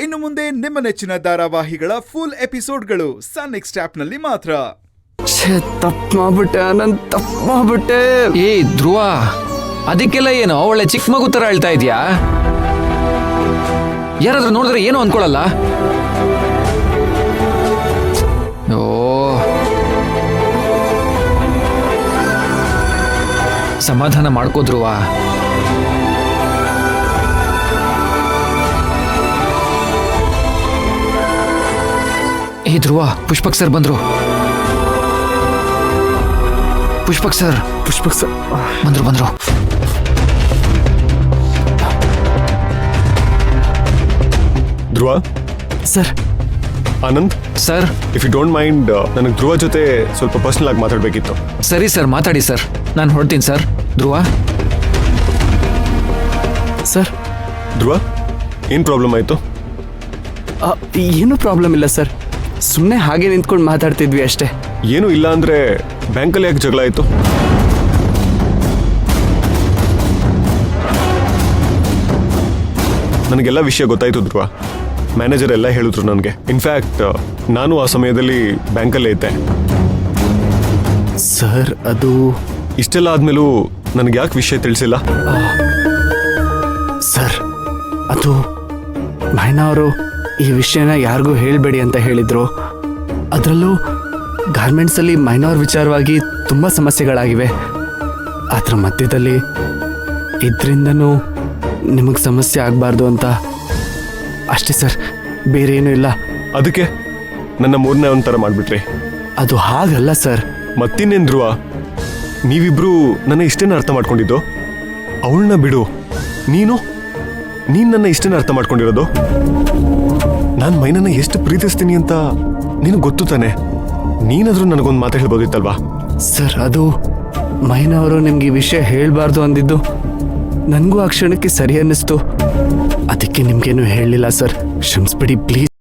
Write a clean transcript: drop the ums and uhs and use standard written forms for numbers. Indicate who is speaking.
Speaker 1: ಇನ್ನು ಮುಂದೆ ನಿಮ್ಮ ನೆಚ್ಚಿನ ಧಾರಾವಾಹಿಗಳ ಫುಲ್ ಎಪಿಸೋಡ್ಗಳು ಸನ್ ನೆಕ್ಸ್ಟ್ ಆಪ್ನಲ್ಲಿ ಮಾತ್ರ.
Speaker 2: ತಪ್ಪು ಮಾಡ್ಬಿಟ್ಟೆ ಆನಂದ್, ತಪ್ಪು ಮಾಡ್ಬಿಟ್ಟೆ.
Speaker 3: ಏ ಧ್ರುವ, ಅದಕ್ಕೆಲ್ಲ ಏನೋ ಒಳ್ಳೆ ಚಿಕ್ಕ ಮಗು ತರ ಹೇಳ್ತಾ ಇದೀಯಾ? ಯಾರಾದ್ರೂ ನೋಡಿದ್ರೆ ಏನೋ ಅನ್ಕೊಳಲ್ಲ? ಓ, ಸಮಾಧಾನ ಮಾಡ್ಕೋ ಧ್ರುವ. ಏ ಧ್ರುವ, ಪುಷ್ಪಕ್ ಸರ್ ಬಂದ್ರು. ಪುಷ್ಪಕ್ ಸರ್ ಬಂದ್ರು.
Speaker 4: Dhruva
Speaker 2: sir.
Speaker 4: Anand
Speaker 3: sir.
Speaker 4: If you don't mind, ನನಗೆ ಧ್ರುವ ಜೊತೆ ಸ್ವಲ್ಪ ಪರ್ಸನಲ್ ಆಗಿ ಮಾತಾಡಬೇಕಿತ್ತು.
Speaker 3: ಸರಿ ಸರ್, ಮಾತಾಡಿ ಸರ್. ನಾನು ಹೊರಡ್ತೀನಿ ಸರ್. ಧ್ರುವ
Speaker 2: ಸರ್.
Speaker 4: ಧ್ರುವ, ಏನು ಪ್ರಾಬ್ಲಮ್ ಆಯಿತು?
Speaker 2: ಏನೂ ಪ್ರಾಬ್ಲಮ್ ಇಲ್ಲ ಸರ್, ಸುಮ್ಮನೆ ಹಾಗೆ ನಿಂತ್ಕೊಂಡು ಮಾತಾಡ್ತಿದ್ವಿ ಅಷ್ಟೇ.
Speaker 4: ಏನೂ ಇಲ್ಲ ಅಂದರೆ ಬ್ಯಾಂಕಲ್ಲಿ ಯಾಕೆ ಜಗಳ ಆಯಿತು? ನನಗೆಲ್ಲ ವಿಷಯ ಗೊತ್ತಾಯಿತು ಧ್ರುವ. ಮ್ಯಾನೇಜರ್ ಎಲ್ಲ ಹೇಳಿದ್ರು ನನಗೆ. ಇನ್ಫ್ಯಾಕ್ಟ್ ನಾನು ಆ ಸಮಯದಲ್ಲಿ ಬ್ಯಾಂಕಲ್ಲೇ ಇದ್ದೆ.
Speaker 2: ಸರ್, ಅದು
Speaker 4: ಇಷ್ಟೆಲ್ಲ ಆದಮೇಲೂ ನನಗೆ ಯಾಕೆ ವಿಷಯ ತಿಳಿಸಿಲ್ಲ?
Speaker 2: ಸರ್, ಅದು ಮೈನಾ ಅವರು ಈ ವಿಷಯನ ಯಾರಿಗೂ ಹೇಳಬೇಡಿ ಅಂತ ಹೇಳಿದರು. ಅದರಲ್ಲೂ ಗಾರ್ಮೆಂಟ್ಸಲ್ಲಿ ಮೈನಾ ವಿಚಾರವಾಗಿ ತುಂಬ ಸಮಸ್ಯೆಗಳಾಗಿವೆ. ಅದರ ಮಧ್ಯದಲ್ಲಿ ಇದರಿಂದನೂ ನಿಮಗೆ ಸಮಸ್ಯೆ ಆಗಬಾರ್ದು ಅಂತ ಅಷ್ಟೇ ಸರ್, ಬೇರೆ ಏನೂ ಇಲ್ಲ.
Speaker 4: ಅದಕ್ಕೆ ನನ್ನ ಮೂರನೇ ಒಂಥರ ಮಾಡಿಬಿಟ್ರಿ.
Speaker 2: ಅದು ಹಾಗಲ್ಲ ಸರ್.
Speaker 4: ಮತ್ತಿನ್ನೇನು ಧ್ರುವ, ನೀವಿಬ್ರು ನನ್ನ ಇಷ್ಟೇನ ಅರ್ಥ ಮಾಡ್ಕೊಂಡಿದ್ದು? ಅವಳನ್ನ ಬಿಡು, ನೀನು ನನ್ನ ಇಷ್ಟೇನ ಅರ್ಥ ಮಾಡ್ಕೊಂಡಿರೋದು? ನಾನು ಮೈನನ್ನ ಎಷ್ಟು ಪ್ರೀತಿಸ್ತೀನಿ ಅಂತ ನಿನಗೆ ಗೊತ್ತು ತಾನೆ. ನೀನಾದ್ರೂ ನನಗೊಂದು ಮಾತು ಹೇಳ್ಬೋದಿತ್ತಲ್ವಾ?
Speaker 2: ಸರ್, ಅದು ಮೈನಾ ಅವರು ನಿಮ್ಗೆ ಈ ವಿಷಯ ಹೇಳಬಾರ್ದು ಅಂದಿದ್ದು ನನಗೂ ಆ ಕ್ಷಣಕ್ಕೆ ಸರಿ ಅನ್ನಿಸ್ತು. ಅದಕ್ಕೆ ನಿಮ್ಗೇನು ಹೇಳಲಿಲ್ಲ ಸರ್, ಕ್ಷಮಿಸ್ಬಿಡಿ ಪ್ಲೀಸ್.